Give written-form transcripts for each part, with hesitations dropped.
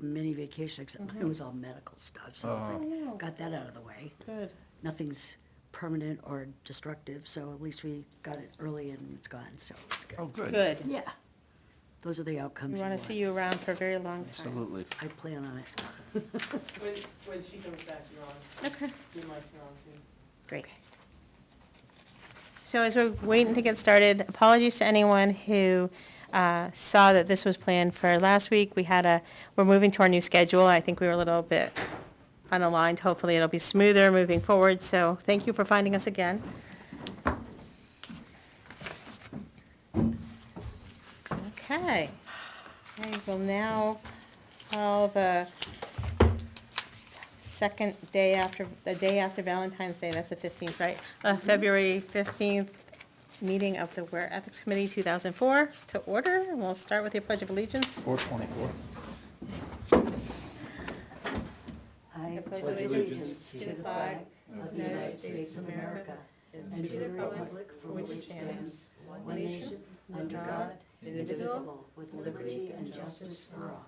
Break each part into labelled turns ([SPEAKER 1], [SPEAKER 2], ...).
[SPEAKER 1] mini vacation, except mine was all medical stuff, so it's like, got that out of the way.
[SPEAKER 2] Good.
[SPEAKER 1] Nothing's permanent or destructive, so at least we got it early and it's gone, so it's good.
[SPEAKER 3] Oh, good.
[SPEAKER 2] Good.
[SPEAKER 1] Yeah, those are the outcomes
[SPEAKER 2] We
[SPEAKER 1] you
[SPEAKER 2] want
[SPEAKER 1] want.
[SPEAKER 2] to see you around for a very long time.
[SPEAKER 3] Absolutely.
[SPEAKER 1] I plan on it.
[SPEAKER 4] When she comes back, you're on,
[SPEAKER 2] Okay,
[SPEAKER 4] you might turn on too.
[SPEAKER 2] great. So as we're waiting to get started, apologies to anyone who saw that this was planned for last week. We're moving to our new schedule. I think we were a little bit unaligned. Hopefully it'll be smoother moving forward, so thank you for finding us again. Okay. I will now call the the day after Valentine's Day, that's the 15th, right? February 15th meeting of the Ware Ethics Committee 2004 to order. And we'll start with your Pledge of Allegiance.
[SPEAKER 3] 424.
[SPEAKER 1] I
[SPEAKER 2] pledge allegiance to the flag of the United States of America and to the republic for which it stands, one nation, under God, indivisible, with liberty and justice for all.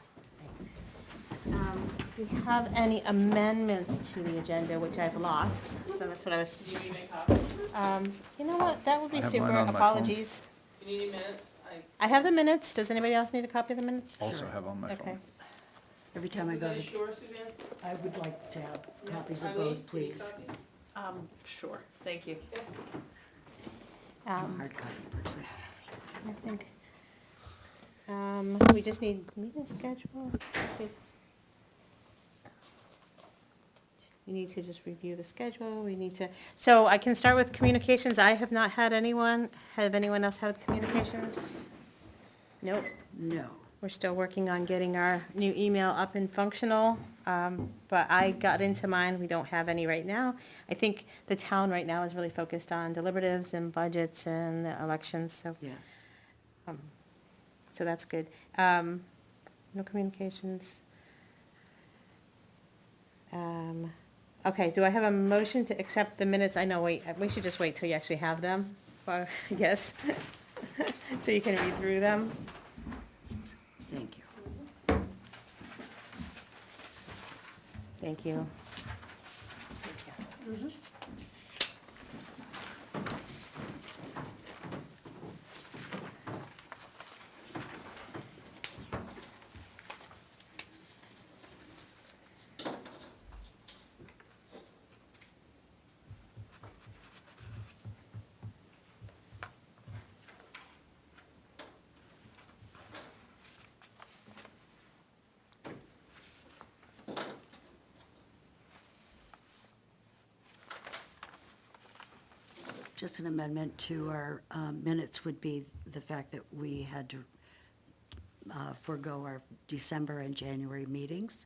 [SPEAKER 2] Do we have any amendments to the agenda, which I've lost, so that's what I was,
[SPEAKER 4] Do you need to make copies?
[SPEAKER 2] you know what, that would be
[SPEAKER 3] I have
[SPEAKER 2] super,
[SPEAKER 3] mine on my phone.
[SPEAKER 2] apologies.
[SPEAKER 4] You need any minutes?
[SPEAKER 2] I have the minutes, does anybody else need a copy of the minutes?
[SPEAKER 3] Also have on my
[SPEAKER 2] Okay,
[SPEAKER 3] phone.
[SPEAKER 1] Every time I
[SPEAKER 4] Is
[SPEAKER 1] go,
[SPEAKER 4] that
[SPEAKER 1] to
[SPEAKER 4] sure, Suzanne?
[SPEAKER 1] I would like to have copies of
[SPEAKER 4] Eileen,
[SPEAKER 1] both,
[SPEAKER 4] do you need
[SPEAKER 1] please.
[SPEAKER 4] copies?
[SPEAKER 5] Sure, thank you.
[SPEAKER 1] I'm a hard copy person.
[SPEAKER 2] I think, we just need meeting schedule. We need to just review the schedule, we need to, so I can start with communications. I have not had anyone. Have anyone else had communications? Nope.
[SPEAKER 1] No.
[SPEAKER 2] We're still working on getting our new email up and functional, but I got into mine. We don't have any right now. I think the town right now is really focused on deliberatives and budgets and the elections, so,
[SPEAKER 1] Yes.
[SPEAKER 2] so that's good. No communications. Okay, do I have a motion to accept the minutes? I know, wait, we should just wait till you actually have them, I guess, so you can read through them.
[SPEAKER 1] Thank you.
[SPEAKER 2] Thank you.
[SPEAKER 1] Just an amendment to our minutes would be the fact that we had to forego our December and January meetings.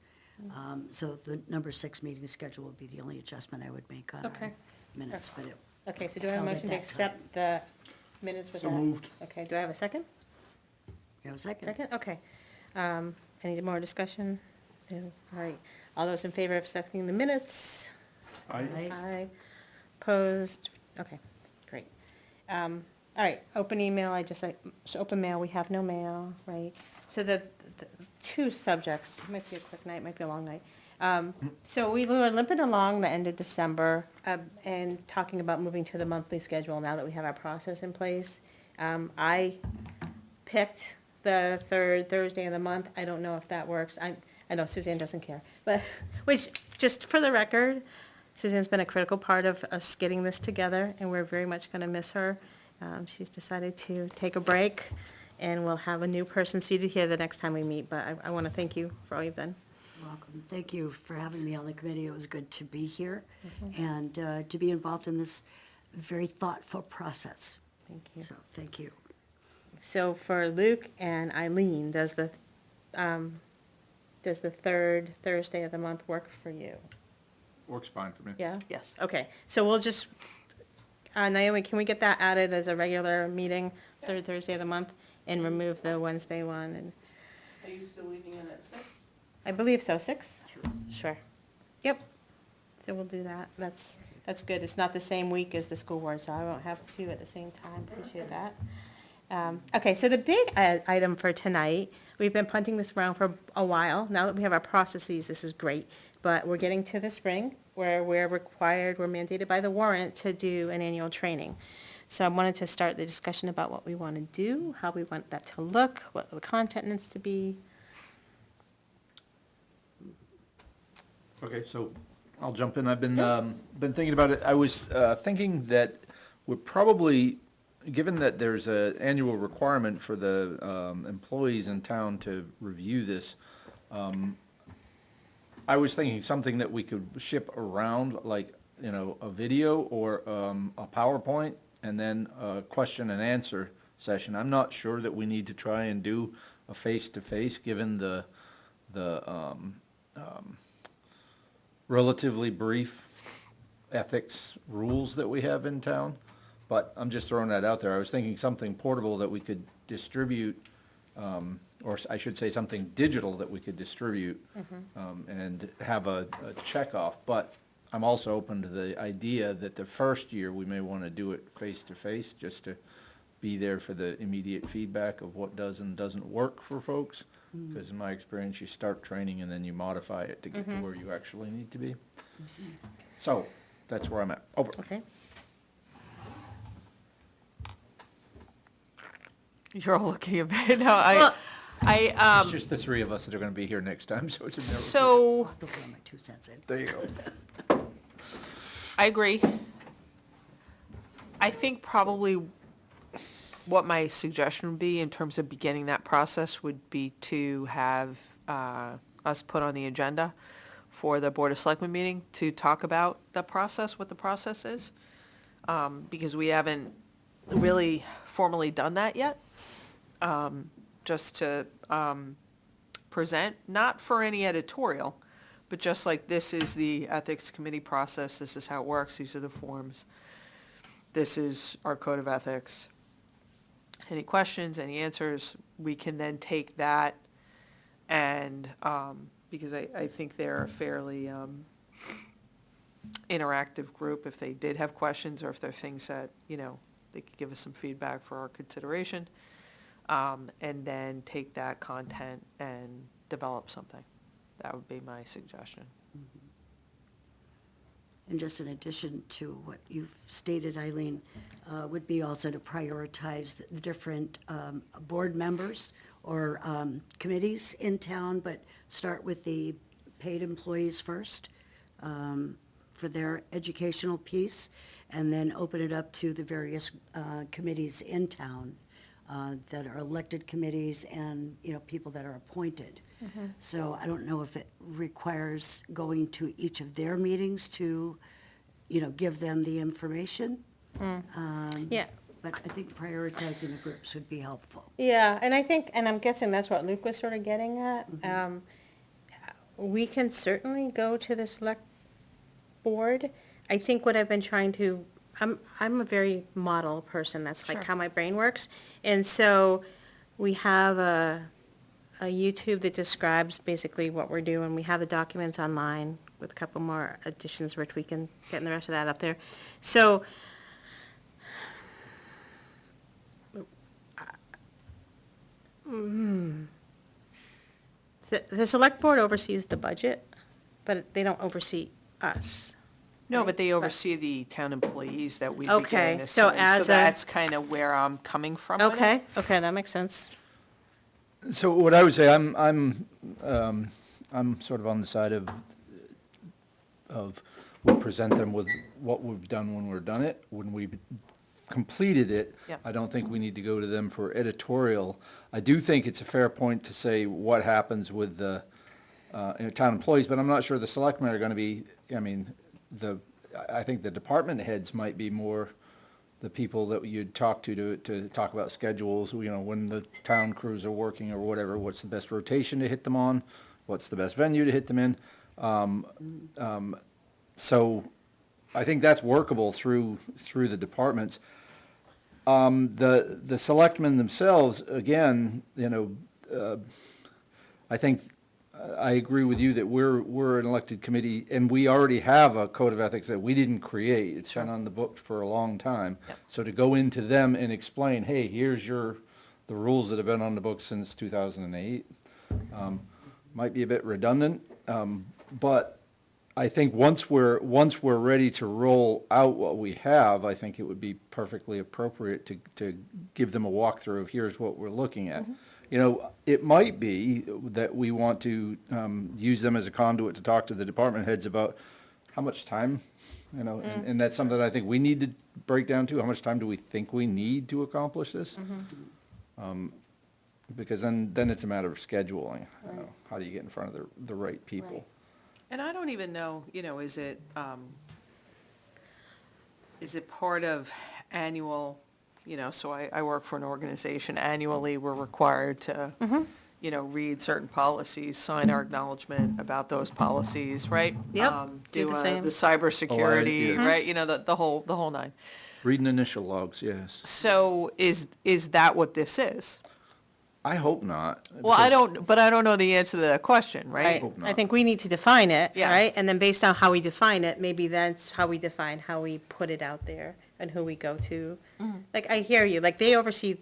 [SPEAKER 1] So the number 6 meeting schedule would be the only adjustment I would make on our
[SPEAKER 2] Okay.
[SPEAKER 1] minutes, but it,
[SPEAKER 2] Okay, so do I have a
[SPEAKER 1] Held at
[SPEAKER 2] motion to
[SPEAKER 1] that
[SPEAKER 2] accept the minutes with that?
[SPEAKER 3] So moved.
[SPEAKER 2] Okay, do I have a second?
[SPEAKER 1] you know, second.
[SPEAKER 2] Second, okay. Any more discussion? No. All right, all those in favor of accepting the minutes?
[SPEAKER 3] I,
[SPEAKER 2] Aye. Opposed? Okay, great. All right, open email, so open mail, we have no mail, right? So the two subjects, it might be a quick night, might be a long night. So we were limping along the end of December, and talking about moving to the monthly schedule now that we have our process in place. I picked the third Thursday of the month. I don't know if that works. I know Suzanne doesn't care, but, which, just for the record, Suzanne's been a critical part of us getting this together, and we're very much going to miss her. She's decided to take a break, and we'll have a new person seated here the next time we meet, but I want to thank you for all you've done.
[SPEAKER 1] Welcome. Thank you for having me on the committee. It was good to be here and to be involved in this very thoughtful process.
[SPEAKER 2] Thank you.
[SPEAKER 1] So, thank you.
[SPEAKER 2] So for Luke and Eileen, does the third Thursday of the month work for you?
[SPEAKER 3] works fine for me.
[SPEAKER 2] Yeah?
[SPEAKER 5] Yes.
[SPEAKER 2] Okay, so we'll just, Naomi, can we get that added as a regular meeting, third Thursday of the month, and remove the Wednesday one? And
[SPEAKER 4] Are you still leaving it at 6?
[SPEAKER 2] I believe so, 6?
[SPEAKER 3] Sure.
[SPEAKER 2] Sure. Yep. So we'll do that. That's good. It's not the same week as the school board, so I won't have two at the same time. Appreciate that. Okay, so the big item for tonight, we've been punting this around for a while. Now that we have our processes, this is great. But we're getting to the spring where we're mandated by the warrant to do an annual training. So I wanted to start the discussion about what we want to do, how we want that to look, what the content needs to be.
[SPEAKER 3] Okay, so I'll jump in. I've been thinking about it. I was thinking that we're probably, given that there's an annual requirement for the employees in town to review this, I was thinking something that we could ship around, like, a video or a PowerPoint, and then a question and answer session. I'm not sure that we need to try and do a face-to-face, given the relatively brief ethics rules that we have in town, but I'm just throwing that out there. I was thinking something portable that we could distribute, or I should say something digital that we could distribute, and have a checkoff. But I'm also open to the idea that the first year, we may want to do it face-to-face, just to be there for the immediate feedback of what does and doesn't work for folks. Because in my experience, you start training and then you modify it to get to where you actually need to be. So, that's where I'm at. Over.
[SPEAKER 2] Okay.
[SPEAKER 5] You're all looking at me. No,
[SPEAKER 2] Well,
[SPEAKER 3] It's just the three of us that are gonna be here next time, so it's a never.
[SPEAKER 5] so
[SPEAKER 1] I'll throw my 2 cents in.
[SPEAKER 3] There you go.
[SPEAKER 5] I agree. I think probably what my suggestion would be in terms of beginning that process would be to have us put on the agenda for the Board of Selectmen meeting to talk about the process, what the process is, because we haven't really formally done that yet. Just to present, not for any editorial, but just like, this is the Ethics Committee process, this is how it works, these are the forms, this is our code of ethics. Any questions, any answers, we can then take that and, because I think they're a fairly interactive group, if they did have questions or if there are things that, they could give us some feedback for our consideration, and then take that content and develop something. That would be my suggestion.
[SPEAKER 1] And just in addition to what you've stated, Eileen, would be also to prioritize the different board members or committees in town, but start with the paid employees first for their educational piece, and then open it up to the various committees in town that are elected committees and, people that are appointed. So I don't know if it requires going to each of their meetings to, give them the information.
[SPEAKER 2] Yeah.
[SPEAKER 1] But I think prioritizing the groups would be helpful.
[SPEAKER 2] Yeah, and I think, and I'm guessing that's what Luke was sort of getting at. We can certainly go to the select board. I think what I've been trying to, I'm a very model person, that's like
[SPEAKER 5] Sure.
[SPEAKER 2] how my brain works. And so we have a YouTube that describes basically what we're doing. We have the documents online with a couple more additions which we can get the rest of that up there. So the select board oversees the budget, but they don't oversee us.
[SPEAKER 5] No, but they oversee the town employees that we'd be
[SPEAKER 2] Okay,
[SPEAKER 5] getting this
[SPEAKER 2] so
[SPEAKER 5] to, and
[SPEAKER 2] as a-
[SPEAKER 5] so that's kind of where I'm coming from with it.
[SPEAKER 2] Okay, that makes sense.
[SPEAKER 3] So what I would say, I'm sort of on the side of we present them with what we've done when we're done it. When we've completed it,
[SPEAKER 5] Yep.
[SPEAKER 3] I don't think we need to go to them for editorial. I do think it's a fair point to say what happens with the town employees, but I'm not sure the selectmen are gonna be, I think the department heads might be more the people that you'd talk to talk about schedules, when the town crews are working or whatever, what's the best rotation to hit them on, what's the best venue to hit them in. So I think that's workable through the departments. The selectmen themselves, again, I think I agree with you that we're an elected committee, and we already have a code of ethics that we didn't create. It's been on the books for a long time.
[SPEAKER 5] Yep.
[SPEAKER 3] So to go into them and explain, hey, here's the rules that have been on the books since 2008, might be a bit redundant, but I think once we're ready to roll out what we have, I think it would be perfectly appropriate to give them a walkthrough of here's what we're looking at. You know, it might be that we want to use them as a conduit to talk to the department heads about how much time, you know, and that's something I think we need to break down too. How much time do we think we need to accomplish this? Because then it's a matter of scheduling. You know, how do you get in front of the right people?
[SPEAKER 1] Right.
[SPEAKER 5] And I don't even know, you know, is it part of annual, you know, so I work for an organization, annually, we're required to, you know, read certain policies, sign our acknowledgement about those policies, right?
[SPEAKER 2] Yep, do the same.
[SPEAKER 5] The cybersecurity,
[SPEAKER 3] yes.
[SPEAKER 5] right, you know, the whole nine.
[SPEAKER 3] Reading initial logs, yes.
[SPEAKER 5] So is that what this is?
[SPEAKER 3] I hope not.
[SPEAKER 5] Well, I
[SPEAKER 3] because-
[SPEAKER 5] don't know the answer to that question, right?
[SPEAKER 3] hope
[SPEAKER 2] I
[SPEAKER 3] not.
[SPEAKER 2] think we need to define it,
[SPEAKER 5] Yes.
[SPEAKER 2] right? And then based on how we define it, maybe that's how we define how we put it out there and who we go to. Like, I hear you, like, they oversee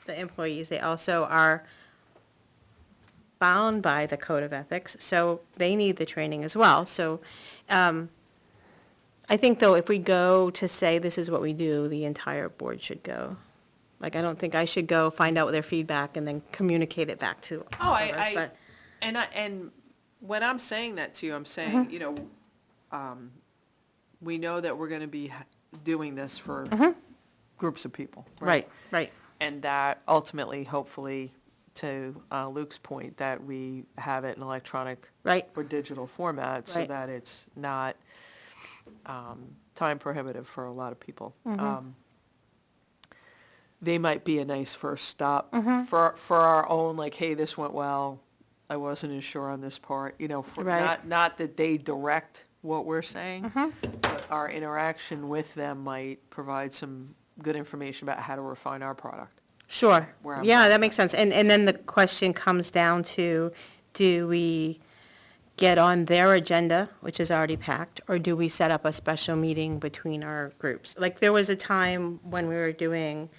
[SPEAKER 2] the employees, they also are bound by the code of ethics, so they need the training as well. So, I think though, if we go to say this is what we do, the entire board should go. Like, I don't think I should go find out their feedback and then communicate it back to
[SPEAKER 5] Oh,
[SPEAKER 2] all of us, but.
[SPEAKER 5] And when I'm saying that to you, I'm saying, you know, we know that we're gonna be doing this for groups of people, right?
[SPEAKER 2] Right.
[SPEAKER 5] And that ultimately, hopefully, to Luke's point, that we have it in electronic
[SPEAKER 2] Right.
[SPEAKER 5] or digital format so
[SPEAKER 2] Right.
[SPEAKER 5] that it's not time prohibitive for a lot of people. They might be a nice first stop for our own, like, hey, this went well, I wasn't as sure on this part, you know, for,
[SPEAKER 2] Right.
[SPEAKER 5] not that they direct what we're saying, but our interaction with them might provide some good information about how to refine our product.
[SPEAKER 2] Sure.
[SPEAKER 5] Where I'm
[SPEAKER 2] Yeah,
[SPEAKER 5] going.
[SPEAKER 2] that makes sense. And then the question comes down to, do we get on their agenda, which is already packed, or do we set up a special meeting between our groups? Like, there was a time when we were doing,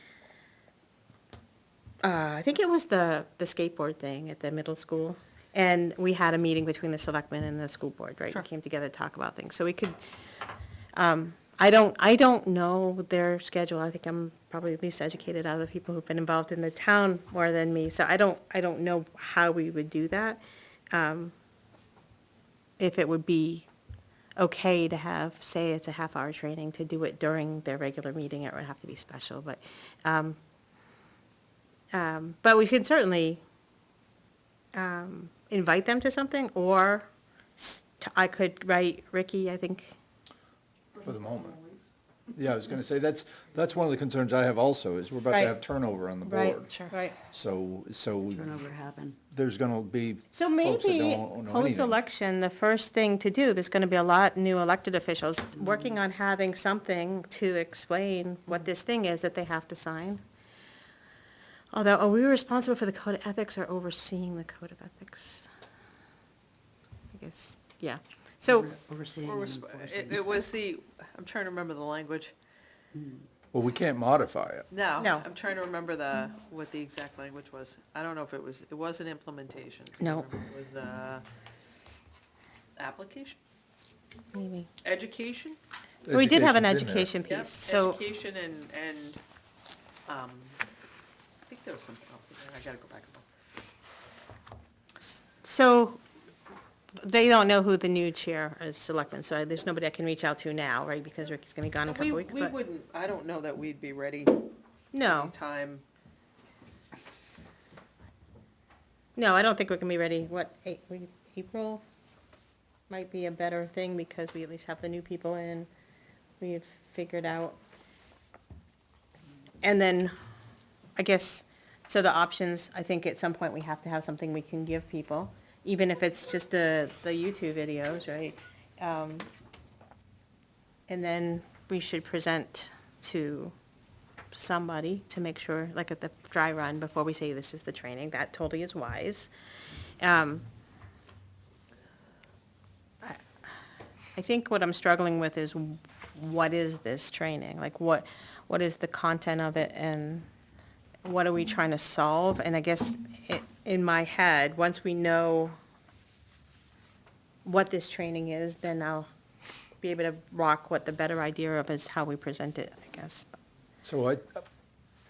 [SPEAKER 2] I think it was the skateboard thing at the middle school, and we had a meeting between the selectmen and the school board, right?
[SPEAKER 5] Sure.
[SPEAKER 2] We came together to talk about things. So we could, I don't know their schedule. I think I'm probably the least educated out of the people who've been involved in the town more than me, so I don't know how we would do that. If it would be okay to have, say it's a half-hour training, to do it during their regular meeting, it would have to be special, but we could certainly invite them to something, or I could write Ricky, I think.
[SPEAKER 3] For the moment. Yeah, I was gonna say, that's one of the concerns I have also, is we're about to
[SPEAKER 2] Right.
[SPEAKER 3] have turnover on the
[SPEAKER 2] Right,
[SPEAKER 3] board.
[SPEAKER 2] right.
[SPEAKER 3] So
[SPEAKER 1] Turnover happened.
[SPEAKER 3] there's gonna be
[SPEAKER 2] So
[SPEAKER 3] folks that
[SPEAKER 2] maybe,
[SPEAKER 3] don't know anything.
[SPEAKER 2] post-election, the first thing to do, there's gonna be a lot new elected officials working on having something to explain what this thing is that they have to sign. Although, are we responsible for the code of ethics or overseeing the code of ethics? I guess, yeah. So,
[SPEAKER 1] Overseeing
[SPEAKER 5] Or
[SPEAKER 1] and
[SPEAKER 5] was-
[SPEAKER 1] enforcing.
[SPEAKER 5] It was I'm trying to remember the language.
[SPEAKER 3] Well, we can't modify it.
[SPEAKER 5] No,
[SPEAKER 2] No.
[SPEAKER 5] I'm trying to remember what the exact language was. I don't know if it wasn't implementation.
[SPEAKER 2] No.
[SPEAKER 5] It was, application,
[SPEAKER 2] maybe.
[SPEAKER 5] education?
[SPEAKER 2] We did have an
[SPEAKER 3] Education's in there.
[SPEAKER 2] education
[SPEAKER 5] Yep,
[SPEAKER 2] piece, so,
[SPEAKER 5] education and, I think there was something else in there. I gotta go back and look.
[SPEAKER 2] so they don't know who the new chair is, selectman, so there's nobody I can reach out to now, right, because Ricky's gonna be gone in a couple weeks,
[SPEAKER 5] We
[SPEAKER 2] but,
[SPEAKER 5] wouldn't, I don't know that we'd be ready
[SPEAKER 2] no,
[SPEAKER 5] anytime.
[SPEAKER 2] no, I don't think we're gonna be ready, April might be a better thing, because we at least have the new people in, we've figured out. And then, I guess, so the options, I think at some point we have to have something we can give people, even if it's just the YouTube videos, right? And then we should present to somebody to make sure, like at the dry run, before we say this is the training, that totally is wise. I think what I'm struggling with is what is this training? Like what is the content of it and what are we trying to solve? And I guess in my head, once we know what this training is, then I'll be able to rock what the better idea of is how we present it, I guess.
[SPEAKER 3] So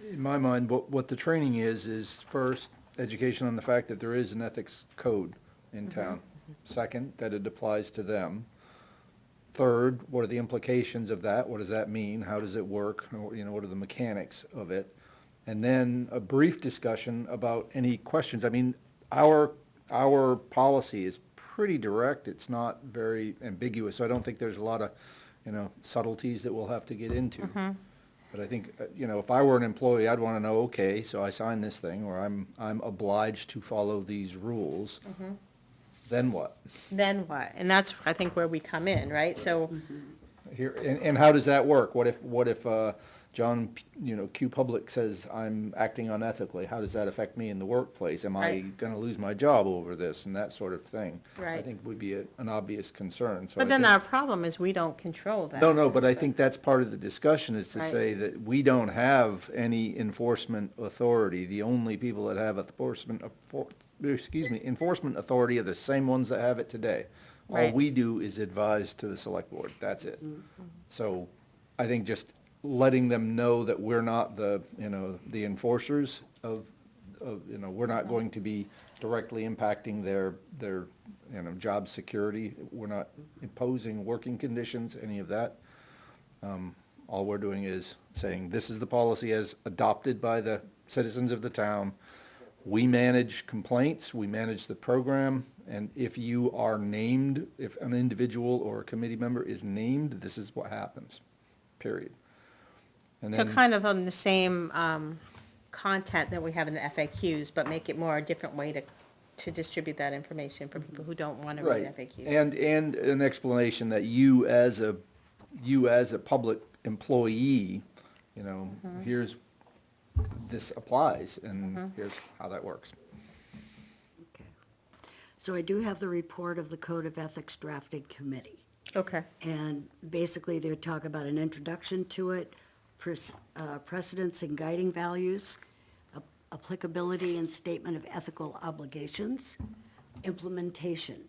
[SPEAKER 3] in my mind, what the training is first, education on the fact that there is an ethics code in town. Second, that it applies to them. Third, what are the implications of that? What does that mean? How does it work? Or, what are the mechanics of it? And then a brief discussion about any questions. I mean, our policy is pretty direct. It's not very ambiguous, so I don't think there's a lot of, subtleties that we'll have to get into. But I think, if I were an employee, I'd want to know, okay, so I signed this thing, or I'm obliged to follow these rules. Then what?
[SPEAKER 2] Then what? And that's, I think, where we come in, right? So,
[SPEAKER 3] Here, and how does that work? What if John, Q Public says I'm acting unethically? How does that affect me in the workplace? Am I
[SPEAKER 2] Right.
[SPEAKER 3] gonna lose my job over this and that sort of thing? I
[SPEAKER 2] Right.
[SPEAKER 3] think would be an obvious concern, so I
[SPEAKER 2] but then
[SPEAKER 3] think-
[SPEAKER 2] our problem is we don't control that.
[SPEAKER 3] No, but I think that's part of the discussion, is to
[SPEAKER 2] Right.
[SPEAKER 3] say that we don't have any enforcement authority. The only people that have enforcement authority are the same ones that have it today. All
[SPEAKER 2] Right.
[SPEAKER 3] we do is advise to the select board, that's it. So I think just letting them know that we're not the enforcers of, we're not going to be directly impacting their job security. We're not imposing working conditions, any of that. All we're doing is saying, this is the policy as adopted by the citizens of the town. We manage complaints, we manage the program, and if you are named, if an individual or a committee member is named, this is what happens, period. And
[SPEAKER 2] So
[SPEAKER 3] then,
[SPEAKER 2] kind of on the same content that we have in the FAQs, but make it more a different way to distribute that information for people who don't want to read
[SPEAKER 3] right,
[SPEAKER 2] FAQs.
[SPEAKER 3] and an explanation that you as a public employee, here's, this applies, and here's how that works.
[SPEAKER 1] Okay. So I do have the report of the Code of Ethics Drafting Committee.
[SPEAKER 2] Okay,
[SPEAKER 1] And basically, they talk about an introduction to it, precedents and guiding values, applicability and statement of ethical obligations, implementation,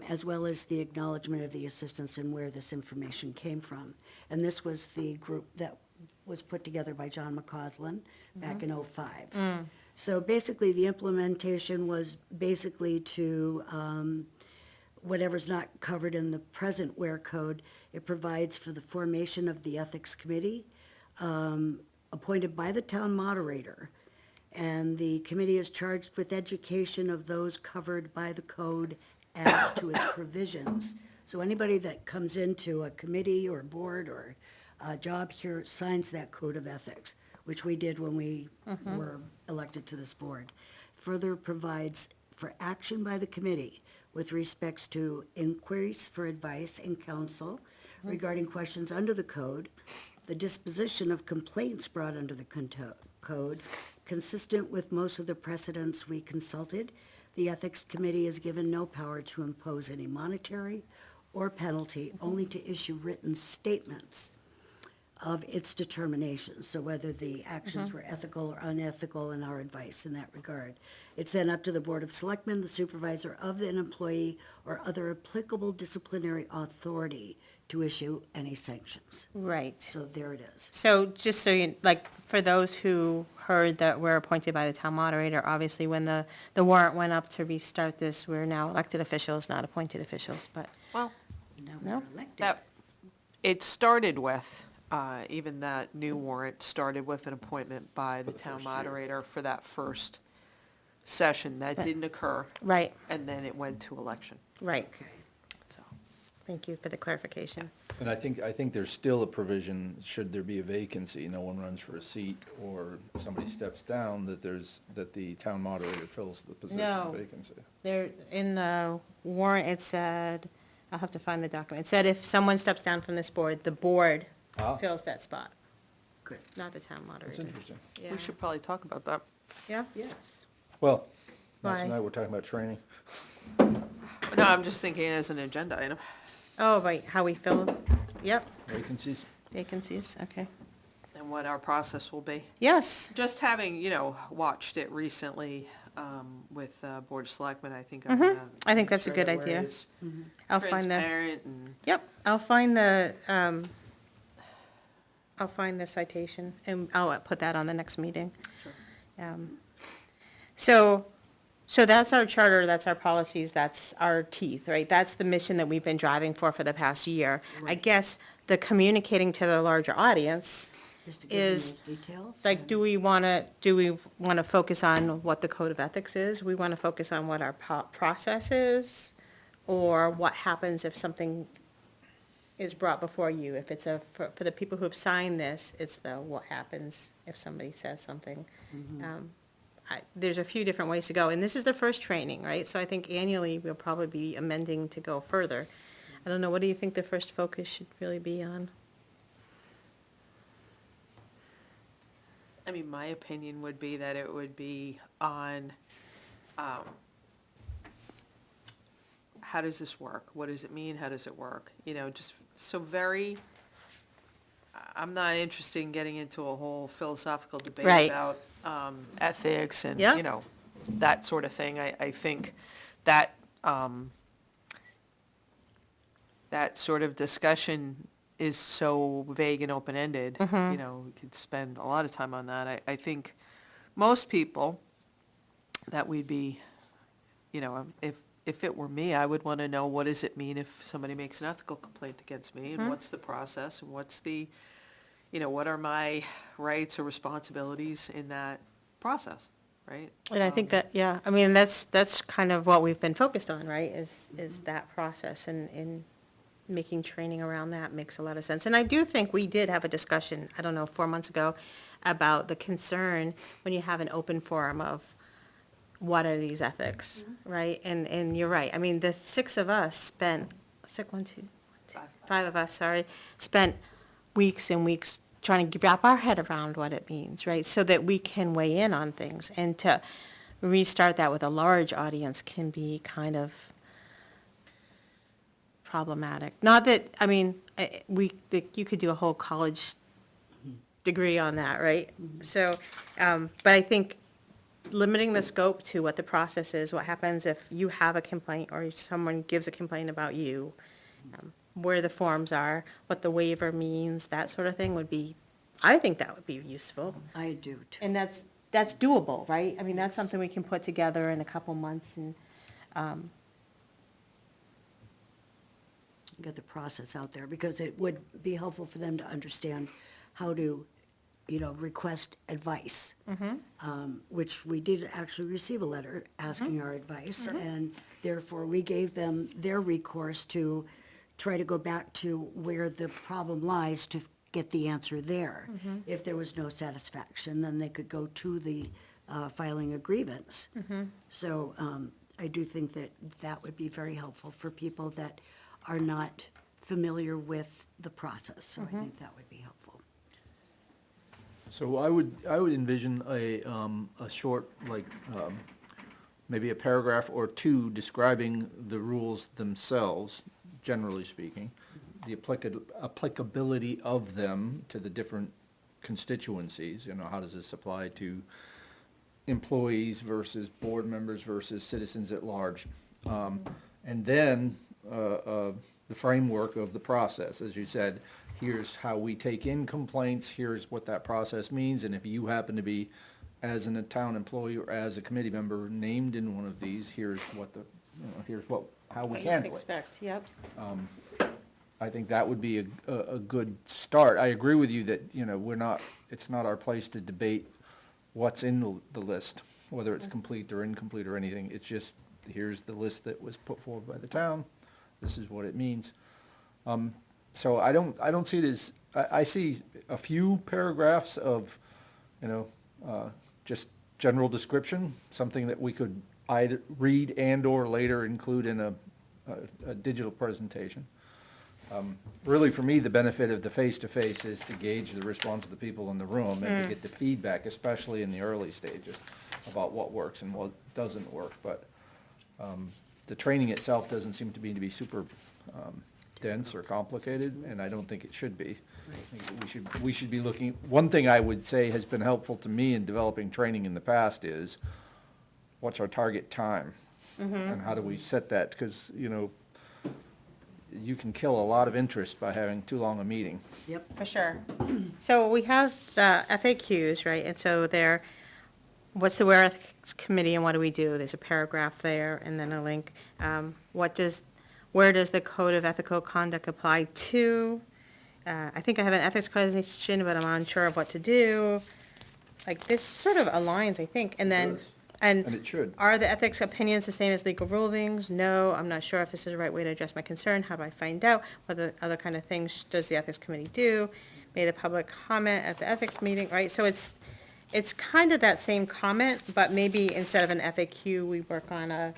[SPEAKER 1] as well as the acknowledgement of the assistance and where this information came from. And this was the group that was put together by John McCausland back in '05. So basically, the implementation was basically to whatever's not covered in the present WARE code. It provides for the formation of the ethics committee, appointed by the town moderator. And the committee is charged with education of those covered by the code as to its provisions. So anybody that comes into a committee or board or a job here signs that code of ethics, which we did when we were elected to this board. Further provides for action by the committee with respects to inquiries for advice and counsel regarding questions under the code, the disposition of complaints brought under the code, consistent with most of the precedents we consulted. The Ethics Committee is given no power to impose any monetary or penalty, only to issue written statements of its determinations, so whether the actions were ethical or unethical, and our advice in that regard. It's then up to the Board of Selectmen, the supervisor of an employee, or other applicable disciplinary authority to issue any sanctions.
[SPEAKER 2] right.
[SPEAKER 1] So there it is.
[SPEAKER 2] So just so you, like, for those who heard that we're appointed by the town moderator, obviously when the warrant went up to restart this, we're now elected officials, not appointed officials, but,
[SPEAKER 5] Well,
[SPEAKER 1] Now
[SPEAKER 2] No?
[SPEAKER 1] we're elected.
[SPEAKER 5] that, it started with, even that new warrant started with an appointment by the town moderator for that first session. That
[SPEAKER 2] Right.
[SPEAKER 5] didn't occur,
[SPEAKER 2] right,
[SPEAKER 5] and then it went to election,
[SPEAKER 2] right.
[SPEAKER 1] Okay.
[SPEAKER 5] so.
[SPEAKER 2] Thank you for the clarification.
[SPEAKER 3] And I think there's still a provision, should there be a vacancy, no one runs for a seat, or somebody steps down, that the town moderator fills the position
[SPEAKER 2] No.
[SPEAKER 3] vacancy.
[SPEAKER 2] There, in the warrant, it said, I'll have to find the document, it said if someone steps down from this board, the board
[SPEAKER 3] Ah.
[SPEAKER 2] fills that spot,
[SPEAKER 1] Good.
[SPEAKER 2] not the town moderator.
[SPEAKER 3] That's interesting.
[SPEAKER 2] Yeah.
[SPEAKER 5] We should probably talk about that.
[SPEAKER 2] Yeah?
[SPEAKER 1] Yes.
[SPEAKER 3] Well, not
[SPEAKER 2] Why?
[SPEAKER 3] tonight, we're talking about training.
[SPEAKER 5] No, I'm just thinking as an agenda item.
[SPEAKER 2] Oh, right, how we fill, yep,
[SPEAKER 3] vacancies.
[SPEAKER 2] vacancies, okay.
[SPEAKER 5] And what our process will be.
[SPEAKER 2] Yes,
[SPEAKER 5] Just having, watched it recently with Board of Selectmen, I think I'm
[SPEAKER 2] Mhm.
[SPEAKER 5] gonna.
[SPEAKER 2] I think
[SPEAKER 5] make
[SPEAKER 2] that's a
[SPEAKER 5] sure
[SPEAKER 2] good
[SPEAKER 5] that we're
[SPEAKER 2] idea.
[SPEAKER 5] as
[SPEAKER 2] I'll find the,
[SPEAKER 5] transparent and,
[SPEAKER 2] yep, I'll find the citation, and I'll put that on the next meeting.
[SPEAKER 5] sure.
[SPEAKER 2] So, so that's our charter, that's our policies, that's our teeth, right? That's the mission that we've been driving for the past year. I guess the communicating to the larger audience,
[SPEAKER 1] Just to give them
[SPEAKER 2] is,
[SPEAKER 1] those details.
[SPEAKER 2] like,
[SPEAKER 1] and-
[SPEAKER 2] do we wanna focus on what the code of ethics is? We wanna focus on what our process is? Or what happens if something is brought before you? If it's for the people who have signed this, it's what happens if somebody says something. There's a few different ways to go, and this is the first training, right? So I think annually, we'll probably be amending to go further. I don't know, what do you think the first focus should really be on?
[SPEAKER 5] I mean, my opinion would be that it would be on, how does this work? What does it mean? How does it work? Just so very, I'm not interested in getting into a whole philosophical debate
[SPEAKER 2] Right.
[SPEAKER 5] about ethics and,
[SPEAKER 2] Yeah.
[SPEAKER 5] that sort of thing. I think that, that sort of discussion is so vague and open-ended. We could spend a lot of time on that. I think most people that we'd be, if it were me, I would want to know, what does it mean if somebody makes an ethical complaint against me? And what's the process, and what's the, what are my rights or responsibilities in that process, right?
[SPEAKER 2] And I think that, yeah, I mean, that's kind of what we've been focused on, right, is that process, and making training around that makes a lot of sense. And I do think we did have a discussion, I don't know, 4 months ago, about the concern when you have an open forum of, what are these ethics, right? And you're right, I mean, the six of us spent, five of us, sorry, spent weeks and weeks trying to wrap our head around what it means, right? So that we can weigh in on things, and to restart that with a large audience can be kind of problematic. Not that, I mean, you could do a whole college degree on that, right? So, but I think limiting the scope to what the process is, what happens if you have a complaint or someone gives a complaint about you, where the forms are, what the waiver means, that sort of thing would be, I think that would be useful.
[SPEAKER 1] I do too.
[SPEAKER 2] And that's doable, right? I mean, that's something we can put together in a couple months, and,
[SPEAKER 1] Get the process out there, because it would be helpful for them to understand how to, request advice. Which we did actually receive a letter asking our advice, and therefore we gave them their recourse to try to go back to where the problem lies to get the answer there. If there was no satisfaction, then they could go to the filing a grievance. So I do think that that would be very helpful for people that are not familiar with the process, so I think that would be helpful.
[SPEAKER 3] So I would envision a short, maybe a paragraph or two describing the rules themselves, generally speaking, the applicability of them to the different constituencies. How does this apply to employees versus board members versus citizens at large? And then the framework of the process, as you said, here's how we take in complaints, here's what that process means, and if you happen to be, as a town employee or as a committee member, named in one of these, here's how we
[SPEAKER 2] what you
[SPEAKER 3] handle it.
[SPEAKER 2] expect, yep.
[SPEAKER 3] I think that would be a good start. I agree with you that, it's not our place to debate what's in the list, whether it's complete or incomplete or anything. It's just, here's the list that was put forward by the town, this is what it means. So I don't see it as, I see a few paragraphs of, just general description, something that we could either read and/or later include in a digital presentation. Really, for me, the benefit of the face-to-face is to gauge the response of the people in the room and to get the feedback, especially in the early stages, about what works and what doesn't work. But the training itself doesn't seem to be super dense or complicated, and I don't think it should be. I think we should be looking, one thing I would say has been helpful to me in developing training in the past is, what's our target time? And how do we set that? Because, you know, you can kill a lot of interest by having too long a meeting.
[SPEAKER 1] Yep.
[SPEAKER 2] For sure. So we have the FAQs, right, and so there, what's the Ware Ethics Committee and what do we do? There's a paragraph there and then a link. Where does the Code of Ethical Conduct apply to? I think I have an ethics question, but I'm unsure of what to do. Like, this sort of aligns, I think, and then,
[SPEAKER 3] does.
[SPEAKER 2] and.
[SPEAKER 3] And it should.
[SPEAKER 2] Are the ethics opinions the same as legal rulings? No, I'm not sure if this is the right way to address my concern. How do I find out? What other kind of things does the ethics committee do? May the public comment at the ethics meeting, right? So it's kind of that same comment, but maybe instead of an FAQ, we work on a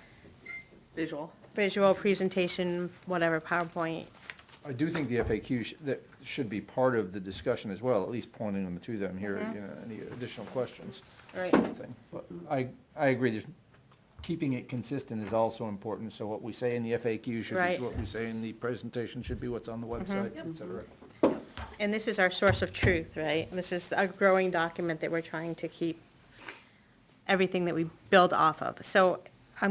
[SPEAKER 5] Visual.
[SPEAKER 2] visual presentation, whatever, PowerPoint.
[SPEAKER 3] I do think the FAQ that should be part of the discussion as well, at least pointing them to them here, you know, any additional questions.
[SPEAKER 2] Right.
[SPEAKER 3] Thing. But I agree, keeping it consistent is also important, so what we say in the FAQ should
[SPEAKER 2] Right.
[SPEAKER 3] be what we say in the presentation, should be what's on the website, et cetera.
[SPEAKER 2] And this is our source of truth, right? This is a growing document that we're trying to keep everything that we build off of. So I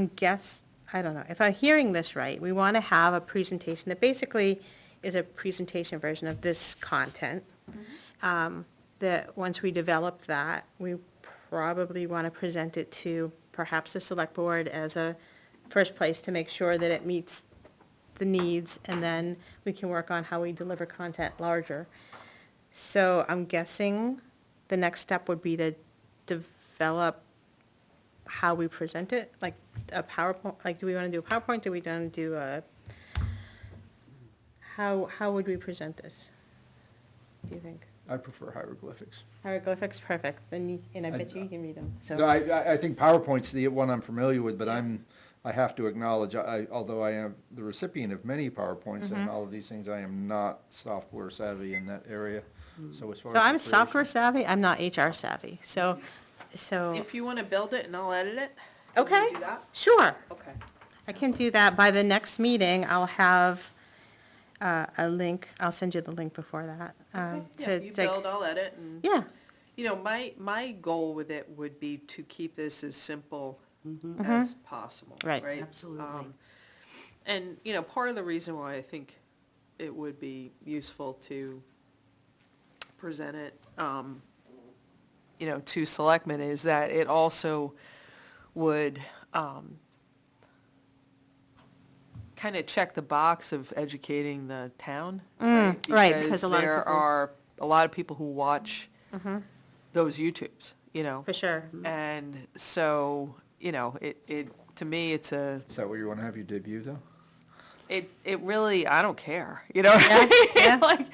[SPEAKER 2] don't know, if I'm hearing this right, we want to have a presentation that basically is a presentation version of this content. That once we develop that, we probably want to present it to perhaps the select board as a first place to make sure that it meets the needs, and then we can work on how we deliver content larger. So I'm guessing the next step would be to develop how we present it, like a PowerPoint, like, do we want to do a PowerPoint, do we want to do a, how would we present this? Do you think?
[SPEAKER 3] I prefer hieroglyphics.
[SPEAKER 2] Hieroglyphics, perfect, and I bet you can read them,
[SPEAKER 3] No,
[SPEAKER 2] so.
[SPEAKER 3] I think PowerPoint's the one I'm familiar with, but I have to acknowledge, although I am the recipient of many PowerPoints and all of these things, I am not software savvy in that area, so as far as.
[SPEAKER 2] So I'm
[SPEAKER 3] the
[SPEAKER 2] software
[SPEAKER 3] creation-
[SPEAKER 2] savvy, I'm not HR savvy, so.
[SPEAKER 5] If you want to build it and I'll edit it. can we
[SPEAKER 2] Okay,
[SPEAKER 5] do that?
[SPEAKER 2] sure.
[SPEAKER 5] Okay.
[SPEAKER 2] I can do that. By the next meeting, I'll have a link. I'll send you the link before that.
[SPEAKER 5] Yeah,
[SPEAKER 2] to
[SPEAKER 5] you
[SPEAKER 2] say-
[SPEAKER 5] build, I'll edit, and,
[SPEAKER 2] Yeah,
[SPEAKER 5] you know, my goal with it would be to keep this as simple
[SPEAKER 2] Mm-hmm.
[SPEAKER 5] as possible,
[SPEAKER 2] Right.
[SPEAKER 5] right?
[SPEAKER 1] Absolutely.
[SPEAKER 5] And, you know, part of the reason why I think it would be useful to present it, you know, to selectmen is that it also would kind of check the box of educating the town, right?
[SPEAKER 2] right, because a lot of
[SPEAKER 5] there
[SPEAKER 2] people-
[SPEAKER 5] are a lot of people who watch those YouTubes, you know?
[SPEAKER 2] for sure.
[SPEAKER 5] And so, you know, it, to me, it's
[SPEAKER 3] Is that where you want to have your debut, though?
[SPEAKER 5] it really, I don't care, you know? what I mean?
[SPEAKER 2] yeah.
[SPEAKER 5] Like,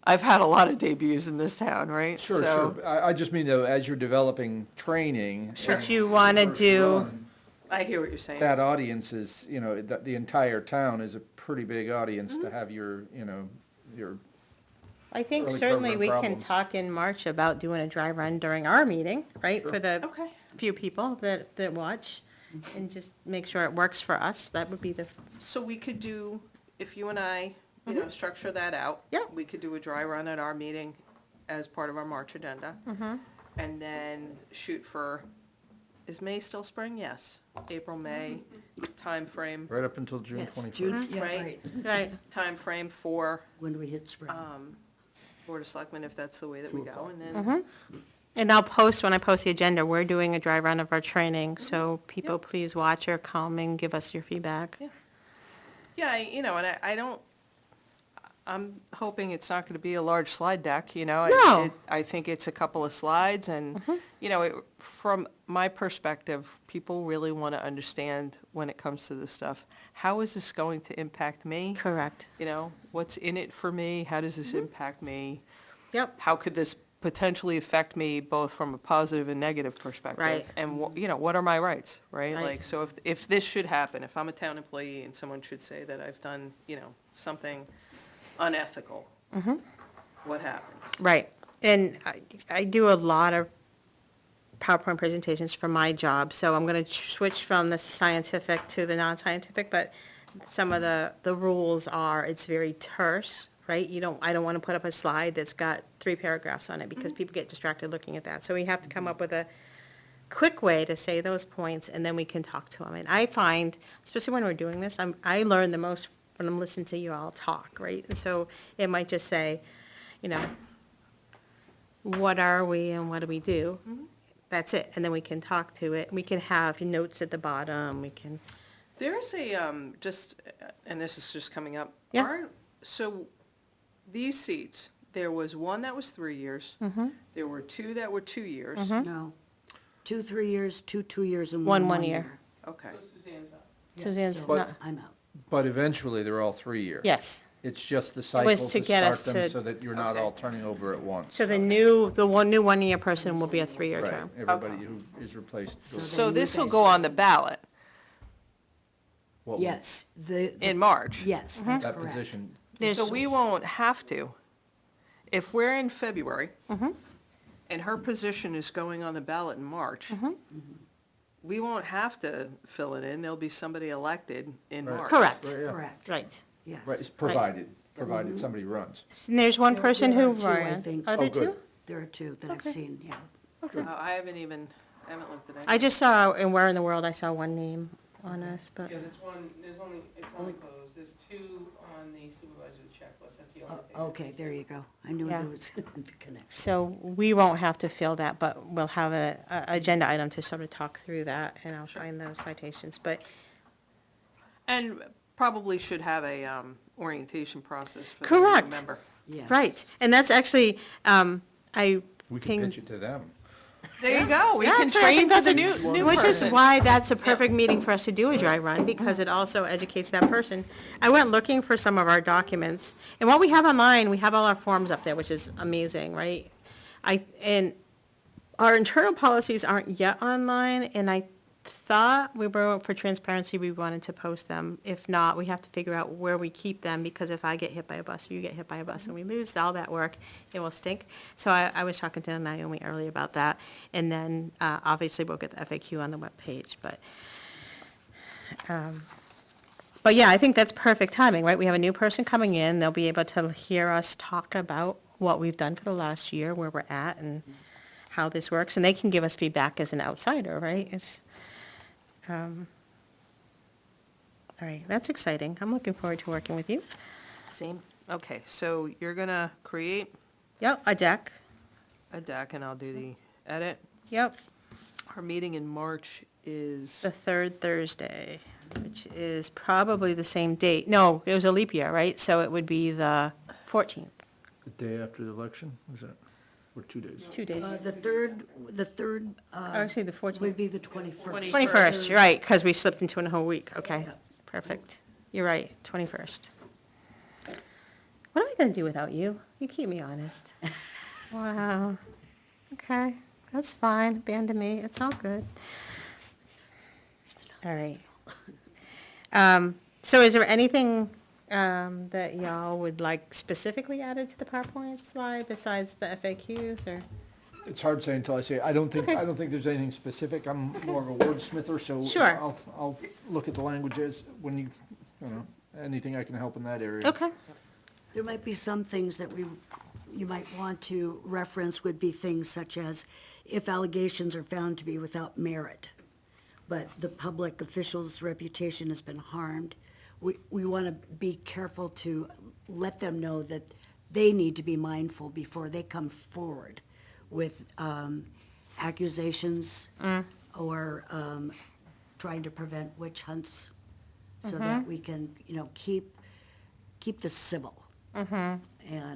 [SPEAKER 5] I've had a lot of debuts in this town, right?
[SPEAKER 3] Sure,
[SPEAKER 5] So,
[SPEAKER 3] sure. I just mean, though, as you're developing training.
[SPEAKER 2] What you want to do,
[SPEAKER 5] I hear what you're saying.
[SPEAKER 3] That audience is, you know, the entire town is a pretty big audience to have your, you know, your,
[SPEAKER 2] I think
[SPEAKER 3] early
[SPEAKER 2] certainly
[SPEAKER 3] program
[SPEAKER 2] we can
[SPEAKER 3] problems.
[SPEAKER 2] talk in March about doing a dry run during our meeting, right? For the
[SPEAKER 5] Okay.
[SPEAKER 2] few people that watch, and just make sure it works for us. That would be the,
[SPEAKER 5] So we could do, if you and I, you know, structure that out.
[SPEAKER 2] Yeah.
[SPEAKER 5] We could do a dry run at our meeting as part of our March agenda. And then shoot for, is May still spring? Yes. April, May timeframe,
[SPEAKER 3] right up until June
[SPEAKER 1] Yes,
[SPEAKER 3] 21st.
[SPEAKER 1] June, yeah,
[SPEAKER 5] Right.
[SPEAKER 1] right,
[SPEAKER 2] right,
[SPEAKER 5] timeframe for
[SPEAKER 1] when we hit spring.
[SPEAKER 5] Board of Selectmen, if that's the way that we go, and
[SPEAKER 2] Mm-hmm.
[SPEAKER 5] then,
[SPEAKER 2] and I'll post, when I post the agenda, we're doing a dry run of our training, so people please watch or come and give us your feedback.
[SPEAKER 5] Yeah. yeah, you know, and I don't, I'm hoping it's not gonna be a large slide deck, you know?
[SPEAKER 2] No.
[SPEAKER 5] I think it's a couple of slides, and, you know, from my perspective, people really wanna understand when it comes to this stuff, how is this going to impact me?
[SPEAKER 2] Correct.
[SPEAKER 5] You know, what's in it for me? How does this impact me?
[SPEAKER 2] Yep,
[SPEAKER 5] How could this potentially affect me both from a positive and negative perspective?
[SPEAKER 2] Right.
[SPEAKER 5] And, you know, what are my rights, right?
[SPEAKER 2] Right.
[SPEAKER 5] Like, so if this should happen, if I'm a town employee and someone should say that I've done, you know, something unethical, what happens?
[SPEAKER 2] right. And I do a lot of PowerPoint presentations for my job, so I'm going to switch from the scientific to the non-scientific, but some of the rules are, it's very terse, right? I don't want to put up a slide that's got 3 paragraphs on it, because people get distracted looking at that. So we have to come up with a quick way to say those points, and then we can talk to them. And I find, especially when we're doing this, I learn the most when I'm listening to you all talk, right? And so it might just say, what are we and what do we do? That's it, and then we can talk to it. We can have notes at the bottom, we can,
[SPEAKER 5] There's a, and this is just coming up.
[SPEAKER 2] Yeah.
[SPEAKER 5] So these seats, there was one that was 3 years. There were 2 that were 2 years.
[SPEAKER 1] No. 2 3 years, 2 2 years, and
[SPEAKER 2] One
[SPEAKER 1] 1
[SPEAKER 2] 1
[SPEAKER 1] year.
[SPEAKER 2] year.
[SPEAKER 5] Okay.
[SPEAKER 4] So Suzanne's up.
[SPEAKER 1] Yeah,
[SPEAKER 2] Suzanne's
[SPEAKER 1] so
[SPEAKER 2] not-
[SPEAKER 1] I'm out.
[SPEAKER 3] But eventually, they're all 3-year.
[SPEAKER 2] yes.
[SPEAKER 3] It's just the
[SPEAKER 2] was
[SPEAKER 3] cycle
[SPEAKER 2] to
[SPEAKER 3] to
[SPEAKER 2] get
[SPEAKER 3] start
[SPEAKER 2] us
[SPEAKER 3] them
[SPEAKER 2] to-
[SPEAKER 3] so that you're not all turning over at once.
[SPEAKER 2] So the new 1-year person will be a 3-year
[SPEAKER 3] Right,
[SPEAKER 2] term.
[SPEAKER 3] everybody who is replaced.
[SPEAKER 1] So
[SPEAKER 3] goes-
[SPEAKER 5] So
[SPEAKER 1] then
[SPEAKER 5] this
[SPEAKER 1] you
[SPEAKER 5] will
[SPEAKER 1] guys-
[SPEAKER 5] go on the ballot
[SPEAKER 3] what will-
[SPEAKER 1] Yes, the.
[SPEAKER 5] in March.
[SPEAKER 1] Yes, that's
[SPEAKER 3] That
[SPEAKER 1] correct.
[SPEAKER 3] position,
[SPEAKER 2] There's-
[SPEAKER 5] So we won't have to. If we're in February, and her position is going on the ballot in March, we won't have to fill it in. There'll be somebody elected in
[SPEAKER 3] Right.
[SPEAKER 5] March.
[SPEAKER 2] Correct,
[SPEAKER 3] Right, yeah.
[SPEAKER 1] Correct.
[SPEAKER 2] right.
[SPEAKER 1] Yes.
[SPEAKER 3] right, it's provided somebody runs.
[SPEAKER 2] And there's one
[SPEAKER 1] There-
[SPEAKER 2] person
[SPEAKER 1] there
[SPEAKER 2] who
[SPEAKER 1] are two, I
[SPEAKER 2] ran.
[SPEAKER 1] think.
[SPEAKER 2] Are there
[SPEAKER 3] Oh, good.
[SPEAKER 2] two?
[SPEAKER 1] There are 2 that I've
[SPEAKER 2] Okay.
[SPEAKER 1] seen, yeah.
[SPEAKER 5] I haven't looked at any.
[SPEAKER 2] I just saw, in Where in the World, I saw one name on us, but,
[SPEAKER 4] Yeah, it's only closed. There's 2 on the supervisor's checklist. That's the only thing.
[SPEAKER 1] Okay, there you go. I knew
[SPEAKER 2] Yeah.
[SPEAKER 1] there was the connection.
[SPEAKER 2] so we won't have to fill that, but we'll have a agenda item to sort of talk through that, and I'll find those citations, but,
[SPEAKER 5] And probably should have a orientation process for the
[SPEAKER 2] Correct.
[SPEAKER 5] new member.
[SPEAKER 1] Yes.
[SPEAKER 2] right. And that's actually, I
[SPEAKER 3] We can
[SPEAKER 2] pinged.
[SPEAKER 3] pitch it to them.
[SPEAKER 5] There you go. We
[SPEAKER 2] Yeah,
[SPEAKER 5] can
[SPEAKER 2] actually, I think
[SPEAKER 5] train to
[SPEAKER 2] that's
[SPEAKER 5] the
[SPEAKER 2] a-
[SPEAKER 5] new
[SPEAKER 2] Which is
[SPEAKER 5] person.
[SPEAKER 2] why that's a perfect meeting for us to do a dry run, because it also educates that person. I went looking for some of our documents, and what we have online, we have all our forms up there, which is amazing, right? And our internal policies aren't yet online, and I thought for transparency, we wanted to post them. If not, we have to figure out where we keep them, because if I get hit by a bus, or you get hit by a bus, and we lose all that work, it will stink. So I was talking to Naomi earlier about that, and then, obviously, we'll get the FAQ on the webpage, but yeah, I think that's perfect timing, right? We have a new person coming in, they'll be able to hear us talk about what we've done for the last year, where we're at, and how this works, and they can give us feedback as an outsider, right? All right, that's exciting. I'm looking forward to working with you.
[SPEAKER 5] Same. Okay, so you're gonna create
[SPEAKER 2] Yep, a deck.
[SPEAKER 5] a deck and I'll do the edit.
[SPEAKER 2] Yep,
[SPEAKER 5] Our meeting in March is,
[SPEAKER 2] the 3rd Thursday, which is probably the same date. No, it was a leap year, right? So it would be the 14th,
[SPEAKER 3] The day after the election, is that, or 2 days?
[SPEAKER 2] 2 days.
[SPEAKER 1] The third,
[SPEAKER 2] Actually, the 14th.
[SPEAKER 1] would be the 21st.
[SPEAKER 2] 21st, you're right, because we slipped into a whole week. Okay, perfect. You're right, 21st. What am I going to do without you? You keep me honest. Wow. Okay, that's fine. Abandon me. It's all good. All right. So is there anything that y'all would like specifically added to the PowerPoint slide besides the FAQs, or?
[SPEAKER 3] It's hard to say until I say it. I don't think there's anything specific. I'm more of a wordsmither, so
[SPEAKER 2] Sure.
[SPEAKER 3] I'll look at the languages when you know, anything I can help in that area.
[SPEAKER 2] Okay.
[SPEAKER 1] There might be some things that you might want to reference would be things such as if allegations are found to be without merit, but the public official's reputation has been harmed, we want to be careful to let them know that they need to be mindful before they come forward with accusations or trying to prevent witch hunts, so that we can, keep this civil. And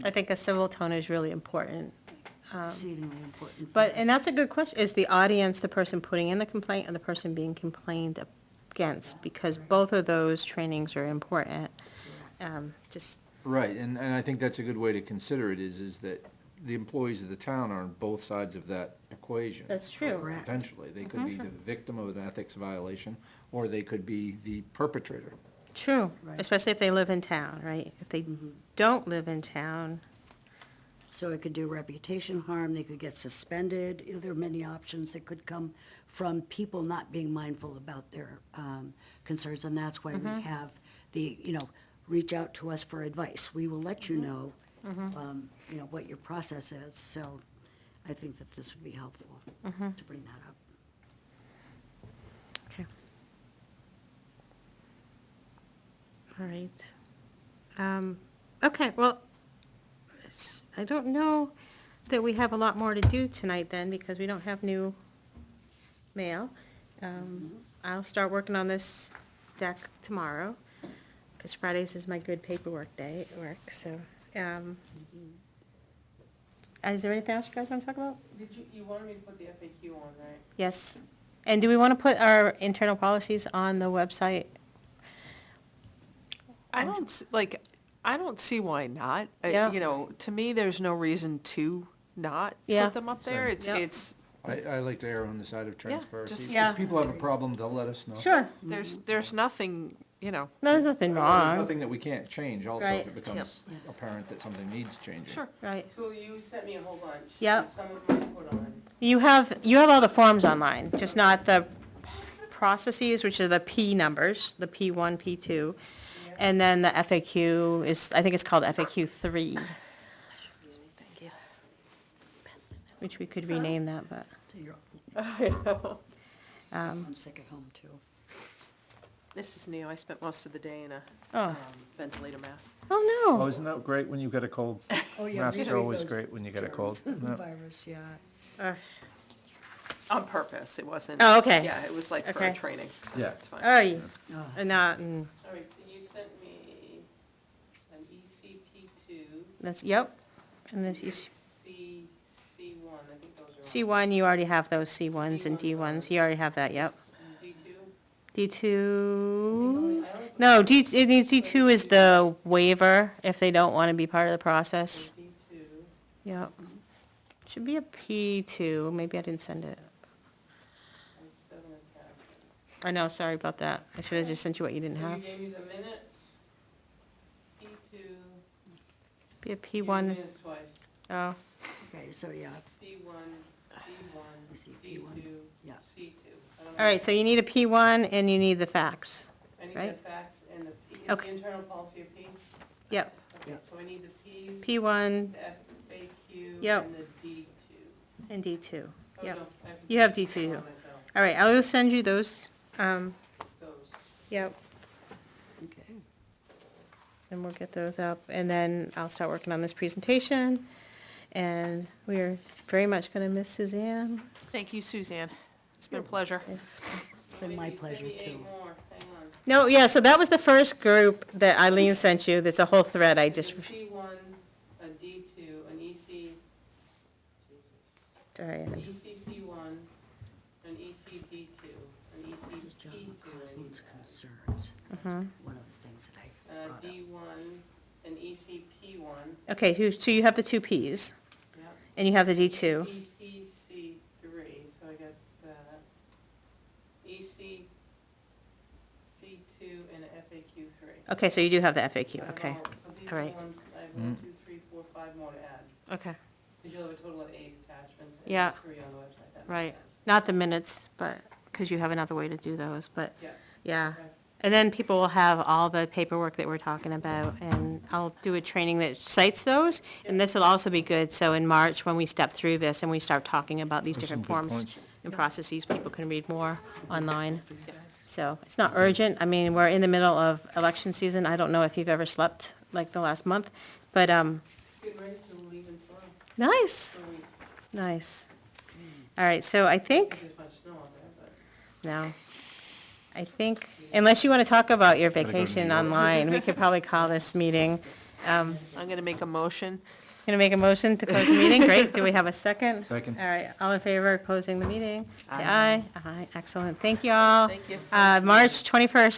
[SPEAKER 2] I think a civil tone is really important.
[SPEAKER 1] exceedingly important. for
[SPEAKER 2] But,
[SPEAKER 1] us.
[SPEAKER 2] and that's a good question, is the audience the person putting in the complaint and the person being complained against? Because both of those trainings are important. Just,
[SPEAKER 3] Right, and I think that's a good way to consider it, is that the employees of the town are on both sides of that equation.
[SPEAKER 2] That's true.
[SPEAKER 1] Correct.
[SPEAKER 3] Potentially, they could be the victim of an ethics violation, or they could be the perpetrator.
[SPEAKER 2] true,
[SPEAKER 1] Right.
[SPEAKER 2] especially if they live in town, right? If they don't live in town,
[SPEAKER 1] So it could do reputation harm, they could get suspended, there are many options that could come from people not being mindful about their concerns, and that's why we have reach out to us for advice. We will let you know, what your process is. So I think that this would be helpful to bring that up.
[SPEAKER 2] Okay. All right. Okay, well, I don't know that we have a lot more to do tonight then, because we don't have new mail. I'll start working on this deck tomorrow, because Fridays is my good paperwork day at work, so. Is there anything else you guys want to talk about?
[SPEAKER 4] You wanted me to put the FAQ on, right?
[SPEAKER 2] Yes. And do we want to put our internal policies on the website?
[SPEAKER 5] I don't see why not.
[SPEAKER 2] Yeah.
[SPEAKER 5] To me, there's no reason to not
[SPEAKER 2] Yeah.
[SPEAKER 5] put them up there.
[SPEAKER 3] Same.
[SPEAKER 5] It's,
[SPEAKER 3] I like to err on the side of transparency.
[SPEAKER 5] just-
[SPEAKER 3] If
[SPEAKER 2] Yeah.
[SPEAKER 3] people have a problem, they'll let us know.
[SPEAKER 2] Sure.
[SPEAKER 5] there's nothing,
[SPEAKER 2] No, there's nothing
[SPEAKER 3] There's
[SPEAKER 2] wrong.
[SPEAKER 3] nothing that we can't change also
[SPEAKER 2] Right.
[SPEAKER 3] if it becomes apparent that something needs changing.
[SPEAKER 5] Sure.
[SPEAKER 2] Right.
[SPEAKER 4] So you sent me a whole bunch.
[SPEAKER 2] Yep.
[SPEAKER 4] And some of mine put on.
[SPEAKER 2] You have all the forms online, just not the processes, which are the P numbers, the P1, P2. And then the FAQ is, I think it's called FAQ 3,
[SPEAKER 5] Thank you.
[SPEAKER 2] which we could rename that, but,
[SPEAKER 1] So you're,
[SPEAKER 2] um,
[SPEAKER 1] I'm sick at home too.
[SPEAKER 5] This is new. I spent most of the day in a
[SPEAKER 2] oh,
[SPEAKER 5] ventilator mask.
[SPEAKER 2] oh
[SPEAKER 3] Oh,
[SPEAKER 2] no.
[SPEAKER 3] isn't that great when you get a cold?
[SPEAKER 1] Oh, yeah.
[SPEAKER 3] Masks
[SPEAKER 1] read
[SPEAKER 3] are always
[SPEAKER 1] those
[SPEAKER 3] great when you get a cold.
[SPEAKER 1] germs.
[SPEAKER 3] Yeah.
[SPEAKER 1] Virus, yeah.
[SPEAKER 2] Ugh.
[SPEAKER 5] On purpose, it wasn't.
[SPEAKER 2] Oh, okay.
[SPEAKER 5] Yeah, it was like for
[SPEAKER 2] Okay.
[SPEAKER 5] a training, so
[SPEAKER 3] Yeah.
[SPEAKER 5] it's fine.
[SPEAKER 2] Oy.
[SPEAKER 1] Oh.
[SPEAKER 2] And not, and
[SPEAKER 4] All right, so you sent me an ECP2,
[SPEAKER 2] yep. And this is
[SPEAKER 4] C1, I think those are.
[SPEAKER 2] C1, you already have those C1s and D1s, you already have that, yep.
[SPEAKER 4] D2?
[SPEAKER 2] D2, no, it needs D2 is the waiver if they don't want to be part of the process.
[SPEAKER 4] D2.
[SPEAKER 2] Yep. Should be a P2, maybe I didn't send it.
[SPEAKER 4] There's 7 attachments.
[SPEAKER 2] I know, sorry about that. I should have just sent you what you didn't
[SPEAKER 4] So you
[SPEAKER 2] have.
[SPEAKER 4] gave me the minutes, P2.
[SPEAKER 2] Be a
[SPEAKER 4] you gave me
[SPEAKER 2] P1,
[SPEAKER 4] minutes twice.
[SPEAKER 2] oh,
[SPEAKER 1] Okay, so yeah,
[SPEAKER 4] C1,
[SPEAKER 1] You see
[SPEAKER 4] D1,
[SPEAKER 1] P1?
[SPEAKER 4] D2,
[SPEAKER 1] Yeah.
[SPEAKER 4] C2. I don't know.
[SPEAKER 2] all right, so you need a P1 and you need the facts.
[SPEAKER 4] I need
[SPEAKER 2] right?
[SPEAKER 4] the facts and the P, is
[SPEAKER 2] Okay.
[SPEAKER 4] the internal policy of P?
[SPEAKER 2] Yep,
[SPEAKER 4] Okay, so I need the Ps,
[SPEAKER 2] P1
[SPEAKER 4] the FAQ,
[SPEAKER 2] Yep.
[SPEAKER 4] and the D2.
[SPEAKER 2] and D2.
[SPEAKER 4] Oh,
[SPEAKER 2] Yep.
[SPEAKER 4] no, I have to
[SPEAKER 2] You have
[SPEAKER 4] do
[SPEAKER 2] D2
[SPEAKER 4] this
[SPEAKER 2] too.
[SPEAKER 4] one myself.
[SPEAKER 2] All right, I will send you those.
[SPEAKER 4] Those.
[SPEAKER 2] Yep,
[SPEAKER 1] okay.
[SPEAKER 2] and we'll get those up. And then I'll start working on this presentation. And we are very much going to miss Suzanne.
[SPEAKER 5] Thank you, Suzanne. It's been a pleasure.
[SPEAKER 1] It's been my pleasure
[SPEAKER 4] Maybe 8
[SPEAKER 1] too.
[SPEAKER 4] more, hang on.
[SPEAKER 2] No, yeah, so that was the first group that Eileen sent you. That's a whole thread I just,
[SPEAKER 4] A C1, a D2, an EC,
[SPEAKER 2] sorry.
[SPEAKER 4] an ECC1, an ECD2, an
[SPEAKER 1] This is John
[SPEAKER 4] ECP2,
[SPEAKER 1] McCausland's concerns.
[SPEAKER 2] Mhm.
[SPEAKER 1] One of the things that I brought up.
[SPEAKER 4] D1, an ECP1,
[SPEAKER 2] Okay, so you have the two Ps,
[SPEAKER 4] yeah.
[SPEAKER 2] and you have the D2.
[SPEAKER 4] ECPC3, so I got that. ECC2 and an FAQ3.
[SPEAKER 2] Okay, so you do have the
[SPEAKER 4] I
[SPEAKER 2] FAQ,
[SPEAKER 4] have
[SPEAKER 2] okay.
[SPEAKER 4] all- So these
[SPEAKER 2] all
[SPEAKER 4] are the
[SPEAKER 2] right.
[SPEAKER 4] ones, I have 1, 2, 3, 4, 5 more to add.
[SPEAKER 2] Okay,
[SPEAKER 4] Because you'll have a total of 8 attachments. and
[SPEAKER 2] Yeah.
[SPEAKER 4] there's 3 on the website, that makes
[SPEAKER 2] right.
[SPEAKER 4] sense.
[SPEAKER 2] Not the minutes, but, because you have another way to do those, but,
[SPEAKER 4] Yeah.
[SPEAKER 2] yeah.
[SPEAKER 4] Okay.
[SPEAKER 2] And then people will have all the paperwork that we're talking about, and I'll do a training that cites those, and this will also be good, so in March, when we step through this and we start talking about these
[SPEAKER 3] Those are some
[SPEAKER 2] different
[SPEAKER 3] good
[SPEAKER 2] forms
[SPEAKER 3] points.
[SPEAKER 2] and processes, people can read more online. So, it's not urgent, I mean, we're in the middle of election season, I don't know if you've ever slept like the last month, but,
[SPEAKER 4] Getting ready to leave in tomorrow
[SPEAKER 2] nice,
[SPEAKER 4] for a week.
[SPEAKER 2] nice. All right, so I think,
[SPEAKER 4] There's much snow out there, but.
[SPEAKER 2] no, I think, unless you want to talk about your
[SPEAKER 3] Gotta go to New
[SPEAKER 2] vacation
[SPEAKER 3] York.
[SPEAKER 2] online, we could probably call this meeting.
[SPEAKER 5] I'm going to make a motion.
[SPEAKER 2] Going to make a motion to close the meeting, great, do we have a second?
[SPEAKER 3] Second.
[SPEAKER 2] All right, all in favor of closing the meeting? Say aye. Aye, excellent, thank you all.
[SPEAKER 5] Thank you.
[SPEAKER 2] March 21st,